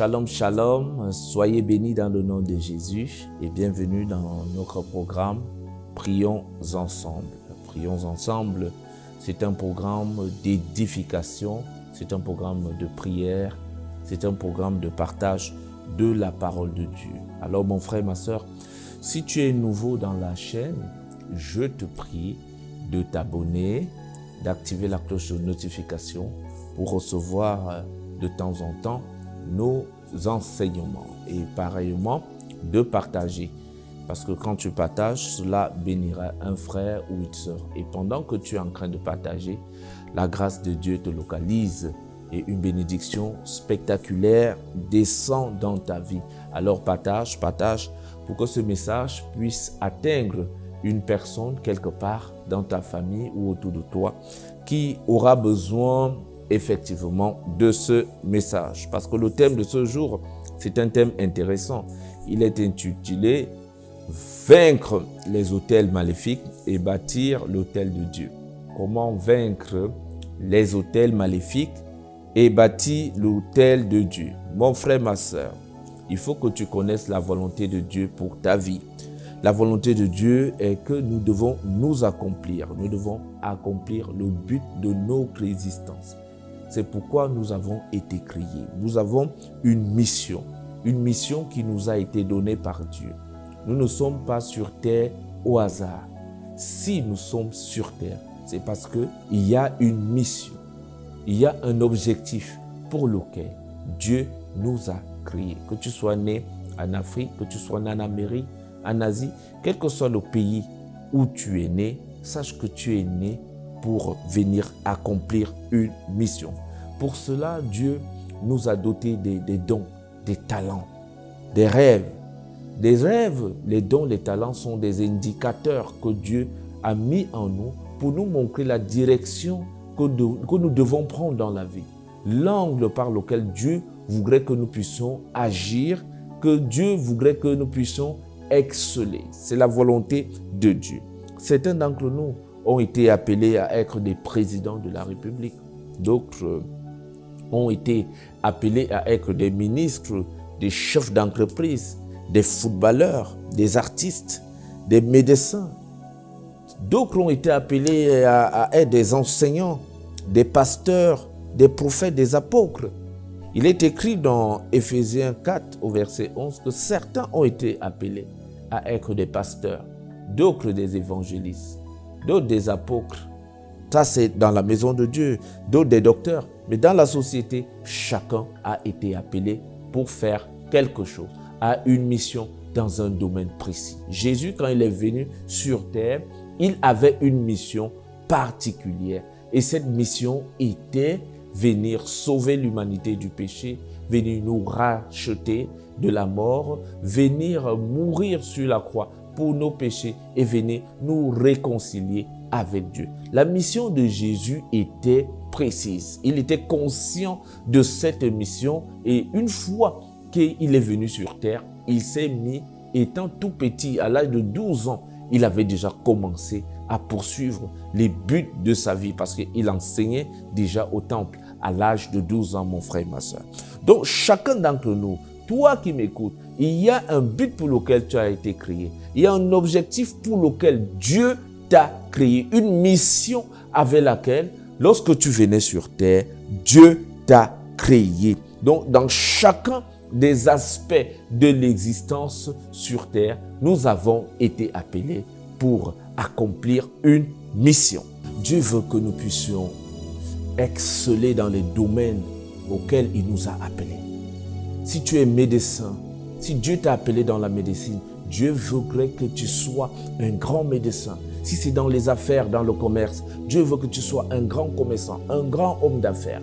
Shalom, shalom, soyez bénis dans le nom de Jésus et bienvenue dans notre programme Prions ensemble. Prions ensemble, c'est un programme d'édification, c'est un programme de prière, c'est un programme de partage de la parole de Dieu. Alors mon frère, ma soeur, si tu es nouveau dans la chaîne, je te prie de t'abonner, d'activer la cloche de notification pour recevoir de temps en temps nos enseignements et pareillement de partager. Parce que quand tu partages, cela bénira un frère ou une sœur. Et pendant que tu es en train de partager, la grâce de Dieu te localise et une bénédiction spectaculaire descend dans ta vie. Alors partage pour que ce message puisse atteindre une personne quelque part dans ta famille ou autour de toi qui aura besoin effectivement de ce message. Parce que le thème de ce jour, c'est un thème intéressant. Il est intitulé « Vaincre les autels maléfiques et bâtir l'autel de Dieu ». Comment vaincre les autels maléfiques et bâtir l'autel de Dieu? Mon frère, ma soeur, il faut que tu connaisses la volonté de Dieu pour ta vie. La volonté de Dieu est que nous devons nous accomplir. Nous devons accomplir le but de notre existence. C'est pourquoi nous avons été créés. Nous avons une mission qui nous a été donnée par Dieu. Nous ne sommes pas sur terre au hasard. Si nous sommes sur terre, c'est parce qu'il y a une mission, il y a un objectif pour lequel Dieu nous a créés. Que tu sois né en Afrique, que tu sois né en Amérique, en Asie, quel que soit le pays où tu es né, sache que tu es né pour venir accomplir une mission. Pour cela, Dieu nous a dotés des dons, des talents, des rêves. Des rêves, les dons, les talents sont des indicateurs que Dieu a mis en nous pour nous montrer la direction que nous devons prendre dans la vie. L'angle par lequel Dieu voudrait que nous puissions agir, que Dieu voudrait que nous puissions exceller. C'est la volonté de Dieu. Certains d'entre nous ont été appelés à être des présidents de la République. D'autres ont été appelés à être des ministres, des chefs d'entreprise, des footballeurs, des artistes, des médecins. D'autres ont été appelés à être des enseignants, des pasteurs, des prophètes, des apôtres. Il est écrit dans Éphésiens 4 au verset 11 que certains ont été appelés à être des pasteurs, d'autres des évangélistes, d'autres des apôtres. Ça, c'est dans la maison de Dieu, d'autres des docteurs. Mais dans la société, chacun a été appelé pour faire quelque chose, a une mission dans un domaine précis. Jésus, quand il est venu sur terre, il avait une mission particulière. Et cette mission était venir sauver l'humanité du péché, venir nous racheter de la mort, venir mourir sur la croix pour nos péchés et venir nous réconcilier avec Dieu. La mission de Jésus était précise. Il était conscient de cette mission et une fois qu'il est venu sur terre, il s'est mis, étant tout petit, à l'âge de 12 ans, il avait déjà commencé à poursuivre les buts de sa vie parce qu'il enseignait déjà au temple à l'âge de 12 ans, mon frère et ma soeur. Donc, chacun d'entre nous, toi qui m'écoutes, il y a un but pour lequel tu as été créé. Il y a un objectif pour lequel Dieu t'a créé. Une mission avec laquelle, lorsque tu venais sur terre, Dieu t'a créé. Donc, dans chacun des aspects de l'existence sur terre, nous avons été appelés pour accomplir une mission. Dieu veut que nous puissions exceller dans les domaines auxquels il nous a appelés. Si tu es médecin, si Dieu t'a appelé dans la médecine, Dieu voudrait que tu sois un grand médecin. Si c'est dans les affaires, dans le commerce, Dieu veut que tu sois un grand commerçant, un grand homme d'affaires.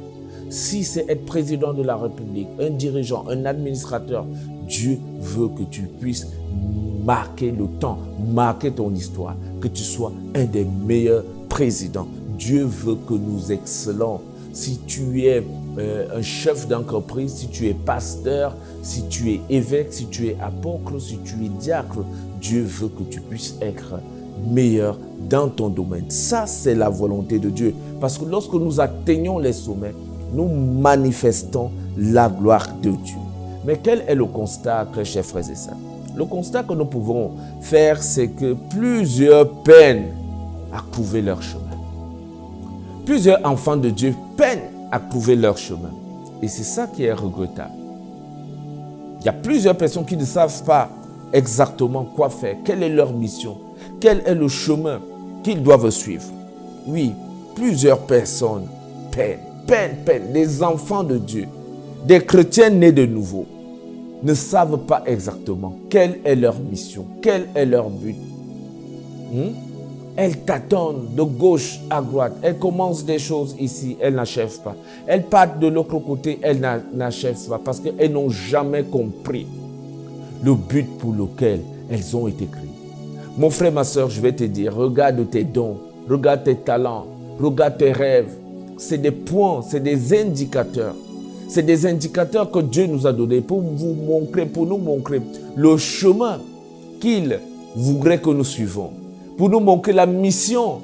Si c'est être président de la République, un dirigeant, un administrateur, Dieu veut que tu puisses marquer le temps, marquer ton histoire, que tu sois un des meilleurs présidents. Dieu veut que nous excellons. Si tu es un chef d'entreprise, si tu es pasteur, si tu es évêque, si tu es apôtre, si tu es diacre, Dieu veut que tu puisses être meilleur dans ton domaine. Ça, c'est la volonté de Dieu. Parce que lorsque nous atteignons les sommets, nous manifestons la gloire de Dieu. Mais quel est le constat, très chers frères et sœurs? Le constat que nous pouvons faire, c'est que plusieurs peinent à trouver leur chemin. Plusieurs enfants de Dieu peinent à trouver leur chemin. Et c'est ça qui est regrettable. Il y a plusieurs personnes qui ne savent pas exactement quoi faire, quelle est leur mission, quel est le chemin qu'ils doivent suivre. Oui, plusieurs personnes peinent, des enfants de Dieu, des chrétiens nés de nouveau, ne savent pas exactement quelle est leur mission, quel est leur but. Elles tâtonnent de gauche à droite, elles commencent des choses ici, elles n'achèvent pas. Elles partent de l'autre côté, elles n'achèvent pas parce qu'elles n'ont jamais compris le but pour lequel elles ont été créées. Mon frère, ma soeur, je vais te dire, regarde tes dons, regarde tes talents, regarde tes rêves. C'est des points, c'est des indicateurs. C'est des indicateurs que Dieu nous a donnés pour vous montrer, pour nous montrer le chemin qu'il voudrait que nous suivons. Pour nous montrer la mission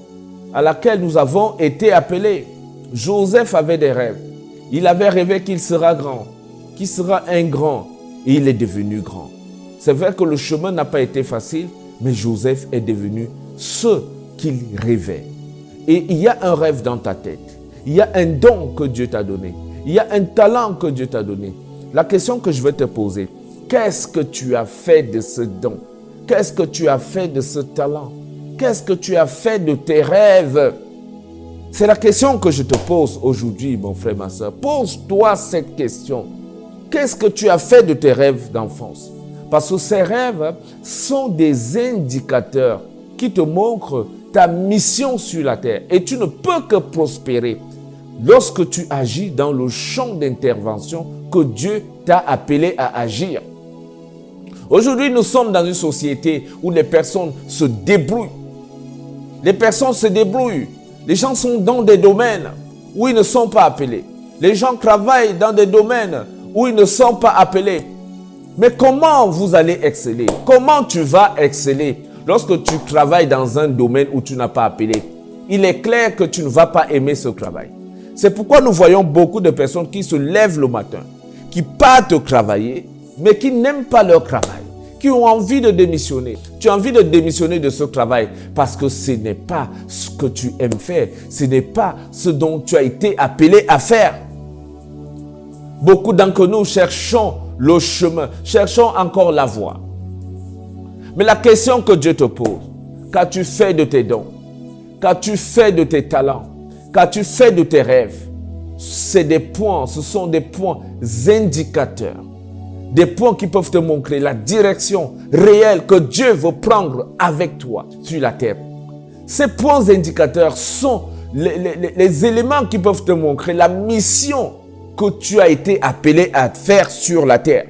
à laquelle nous avons été appelés. Joseph avait des rêves. Il avait rêvé qu'il sera grand, qu'il sera un grand, et il est devenu grand. C'est vrai que le chemin n'a pas été facile, mais Joseph est devenu ce qu'il rêvait. Et il y a un rêve dans ta tête. Il y a un don que Dieu t'a donné. Il y a un talent que Dieu t'a donné. La question que je vais te poser, qu'est-ce que tu as fait de ce don? Qu'est-ce que tu as fait de ce talent? Qu'est-ce que tu as fait de tes rêves? C'est la question que je te pose aujourd'hui, mon frère, ma soeur. Pose-toi cette question. Qu'est-ce que tu as fait de tes rêves d'enfance? Parce que ces rêves sont des indicateurs qui te montrent ta mission sur la terre. Et tu ne peux que prospérer lorsque tu agis dans le champ d'intervention que Dieu t'a appelé à agir. Aujourd'hui, nous sommes dans une société où les personnes se débrouillent. Les personnes se débrouillent. Les gens sont dans des domaines où ils ne sont pas appelés. Les gens travaillent dans des domaines où ils ne sont pas appelés. Mais comment vous allez exceller? Comment tu vas exceller lorsque tu travailles dans un domaine où tu n'as pas appelé? Il est clair que tu ne vas pas aimer ce travail. C'est pourquoi nous voyons beaucoup de personnes qui se lèvent le matin, qui partent travailler, mais qui n'aiment pas leur travail, qui ont envie de démissionner. Tu as envie de démissionner de ce travail parce que ce n'est pas ce que tu aimes faire, ce n'est pas ce dont tu as été appelé à faire. Beaucoup d'entre nous cherchons le chemin, cherchons encore la voie. Mais la question que Dieu te pose, qu'as-tu fait de tes dons? Qu'as-tu fait de tes talents? Qu'as-tu fait de tes rêves? C'est des points, ce sont des points indicateurs. Des points qui peuvent te montrer la direction réelle que Dieu veut prendre avec toi sur la terre. Ces points indicateurs sont les éléments qui peuvent te montrer la mission que tu as été appelé à faire sur la terre.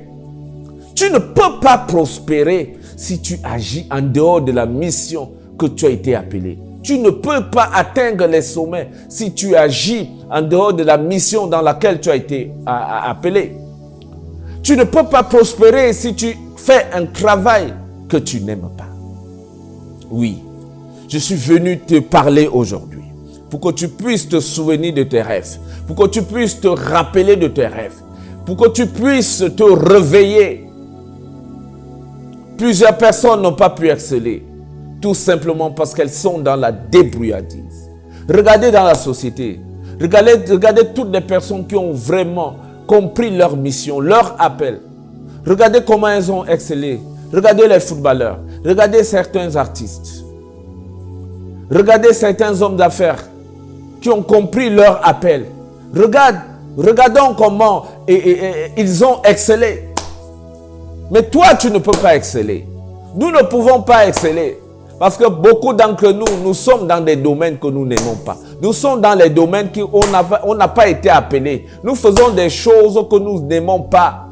Tu ne peux pas prospérer si tu agis en dehors de la mission que tu as été appelé. Tu ne peux pas atteindre les sommets si tu agis en dehors de la mission dans laquelle tu as été appelé. Tu ne peux pas prospérer si tu fais un travail que tu n'aimes pas. Oui, je suis venu te parler aujourd'hui pour que tu puisses te souvenir de tes rêves, pour que tu puisses te rappeler de tes rêves, pour que tu puisses te réveiller. Plusieurs personnes n'ont pas pu exceller, tout simplement parce qu'elles sont dans la débrouillardise. Regardez dans la société, regardez toutes les personnes qui ont vraiment compris leur mission, leur appel. Regardez comment elles ont excellé. Regardez les footballeurs, regardez certains artistes. Regardez certains hommes d'affaires qui ont compris leur appel. Regardons comment ils ont excellé. Mais toi, tu ne peux pas exceller. Nous ne pouvons pas exceller. Parce que beaucoup d'entre nous, nous sommes dans des domaines que nous n'aimons pas. Nous sommes dans les domaines où on n'a pas été appelés. Nous faisons des choses que nous n'aimons pas.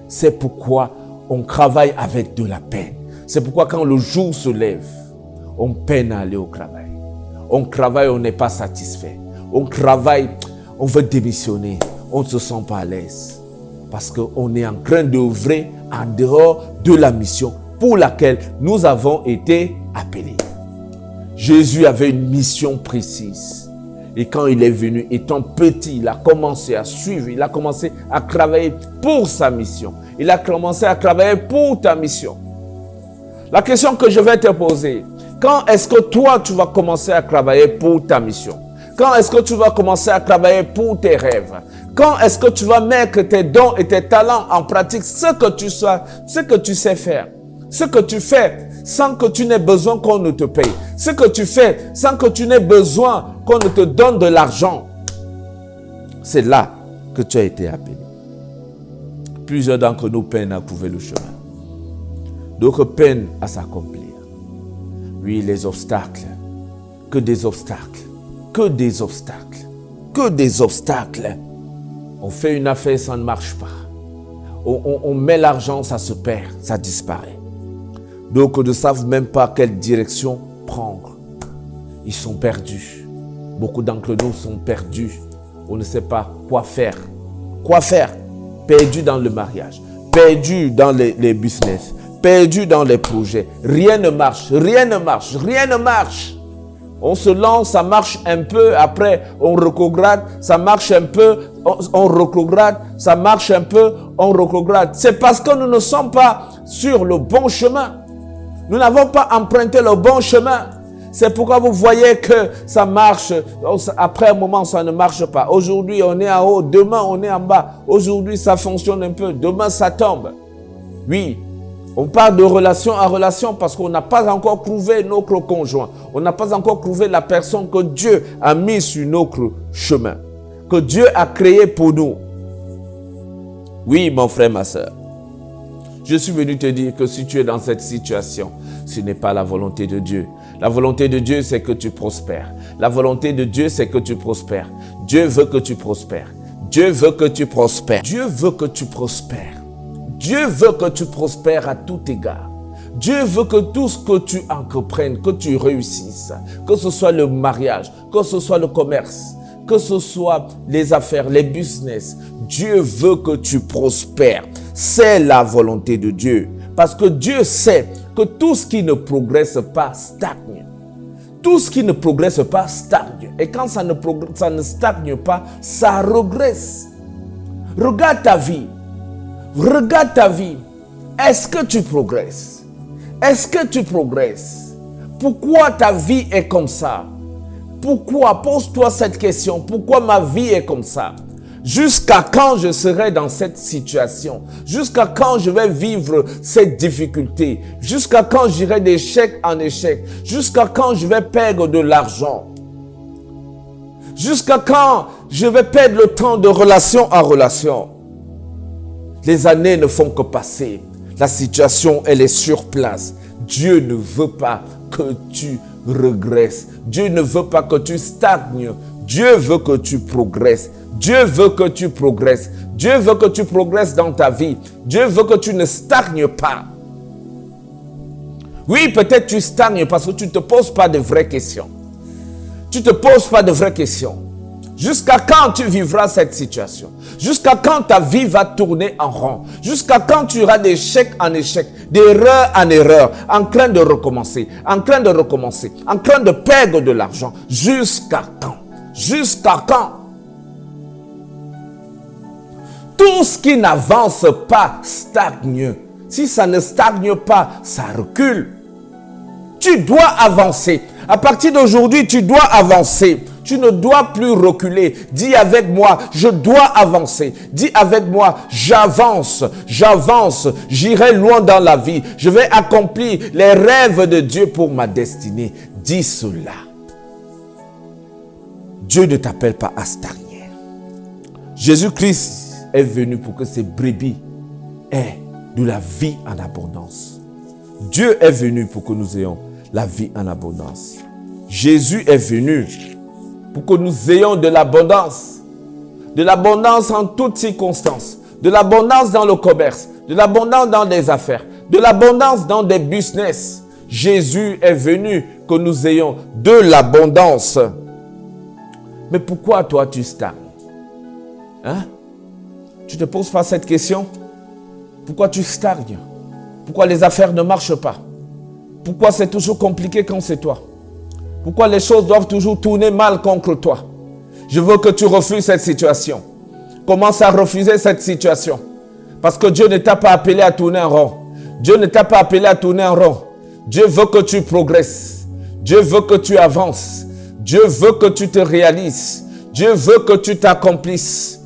C'est pourquoi on travaille avec de la peine. C'est pourquoi quand le jour se lève, on peine à aller au travail. On travaille, on n'est pas satisfait. On travaille, on veut démissionner. On ne se sent pas à l'aise. Parce qu'on est en train d'œuvrer en dehors de la mission pour laquelle nous avons été appelés. Jésus avait une mission précise. Et quand il est venu, étant petit, il a commencé à suivre, il a commencé à travailler pour sa mission. Il a commencé à travailler pour ta mission. La question que je vais te poser, quand est-ce que toi, tu vas commencer à travailler pour ta mission? Quand est-ce que tu vas commencer à travailler pour tes rêves? Quand est-ce que tu vas mettre tes dons et tes talents en pratique, ce que tu sais faire, ce que tu fais sans que tu n'aies besoin qu'on ne te paye, ce que tu fais sans que tu n'aies besoin qu'on ne te donne de l'argent? C'est là que tu as été appelé. Plusieurs d'entre nous peinent à trouver le chemin. D'autres peinent à s'accomplir. Oui, les obstacles, que des obstacles, que des obstacles, que des obstacles. On fait une affaire, ça ne marche pas. On met l'argent, ça se perd, ça disparaît. D'autres ne savent même pas quelle direction prendre. Ils sont perdus. Beaucoup d'entre nous sont perdus. On ne sait pas quoi faire. Quoi faire? Perdus dans le mariage, perdus dans les business, perdus dans les projets. Rien ne marche, rien ne marche, rien ne marche. On se lance, ça marche un peu, après on retrograde, ça marche un peu, on retrograde, ça marche un peu, on retrograde. C'est parce que nous ne sommes pas sur le bon chemin. Nous n'avons pas emprunté le bon chemin. C'est pourquoi vous voyez que ça marche. Après un moment, ça ne marche pas. Aujourd'hui, on est en haut. Demain, on est en bas. Aujourd'hui, ça fonctionne un peu. Demain, ça tombe. Oui, on parle de relation à relation parce qu'on n'a pas encore trouvé notre conjoint. On n'a pas encore trouvé la personne que Dieu a mis sur notre chemin. Que Dieu a créé pour nous. Oui, mon frère, ma soeur. Je suis venu te dire que si tu es dans cette situation, ce n'est pas la volonté de Dieu. La volonté de Dieu, c'est que tu prospères. La volonté de Dieu, c'est que tu prospères. Dieu veut que tu prospères. Dieu veut que tu prospères. Dieu veut que tu prospères. Dieu veut que tu prospères à tout égard. Dieu veut que tout ce que tu entreprennes, que tu réussisses, que ce soit le mariage, que ce soit le commerce, que ce soit les affaires, les business. Dieu veut que tu prospères. C'est la volonté de Dieu. Parce que Dieu sait que tout ce qui ne progresse pas stagne. Tout ce qui ne progresse pas stagne. Et quand ça ne stagne pas, ça regresse. Regarde ta vie. Regarde ta vie. Est-ce que tu progresses? Est-ce que tu progresses? Pourquoi ta vie est comme ça? Pourquoi? Pose-toi cette question. Pourquoi ma vie est comme ça? Jusqu'à quand je serai dans cette situation? Jusqu'à quand je vais vivre cette difficulté? Jusqu'à quand j'irai d'échec en échec? Jusqu'à quand je vais perdre de l'argent? Jusqu'à quand je vais perdre le temps de relation en relation? Les années ne font que passer. La situation, elle est sur place. Dieu ne veut pas que tu regresses. Dieu ne veut pas que tu stagnes. Dieu veut que tu progresses. Dieu veut que tu progresses. Dieu veut que tu progresses dans ta vie. Dieu veut que tu ne stagnes pas. Oui, peut-être tu stagnes parce que tu ne te poses pas de vraies questions. Tu ne te poses pas de vraies questions. Jusqu'à quand tu vivras cette situation? Jusqu'à quand ta vie va tourner en rond? Jusqu'à quand tu iras d'échec en échec, d'erreur en erreur, en train de recommencer, en train de recommencer, en train de perdre de l'argent? Jusqu'à quand? Jusqu'à quand? Tout ce qui n'avance pas stagne. Si ça ne stagne pas, ça recule. Tu dois avancer. À partir d'aujourd'hui, tu dois avancer. Tu ne dois plus reculer. Dis avec moi, je dois avancer. Dis avec moi, j'avance, j'avance. J'irai loin dans la vie. Je vais accomplir les rêves de Dieu pour ma destinée. Dis cela. Dieu ne t'appelle pas à stagner. Jésus-Christ est venu pour que ses brebis aient de la vie en abondance. Dieu est venu pour que nous ayons la vie en abondance. Jésus est venu pour que nous ayons de l'abondance. De l'abondance en toutes circonstances. De l'abondance dans le commerce. De l'abondance dans les affaires. De l'abondance dans des business. Jésus est venu que nous ayons de l'abondance. Mais pourquoi toi tu stagnes? Hein? Tu ne te poses pas cette question? Pourquoi tu stagnes? Pourquoi les affaires ne marchent pas? Pourquoi c'est toujours compliqué quand c'est toi? Pourquoi les choses doivent toujours tourner mal contre toi? Je veux que tu refuses cette situation. Commence à refuser cette situation. Parce que Dieu ne t'a pas appelé à tourner en rond. Dieu ne t'a pas appelé à tourner en rond. Dieu veut que tu progresses. Dieu veut que tu avances. Dieu veut que tu te réalises. Dieu veut que tu t'accomplisses.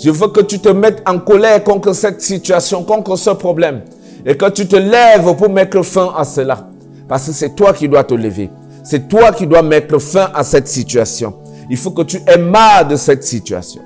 Je veux que tu te mettes en colère contre cette situation, contre ce problème. Et que tu te lèves pour mettre fin à cela. Parce que c'est toi qui dois te lever. C'est toi qui dois mettre fin à cette situation. Il faut que tu aies marre de cette situation.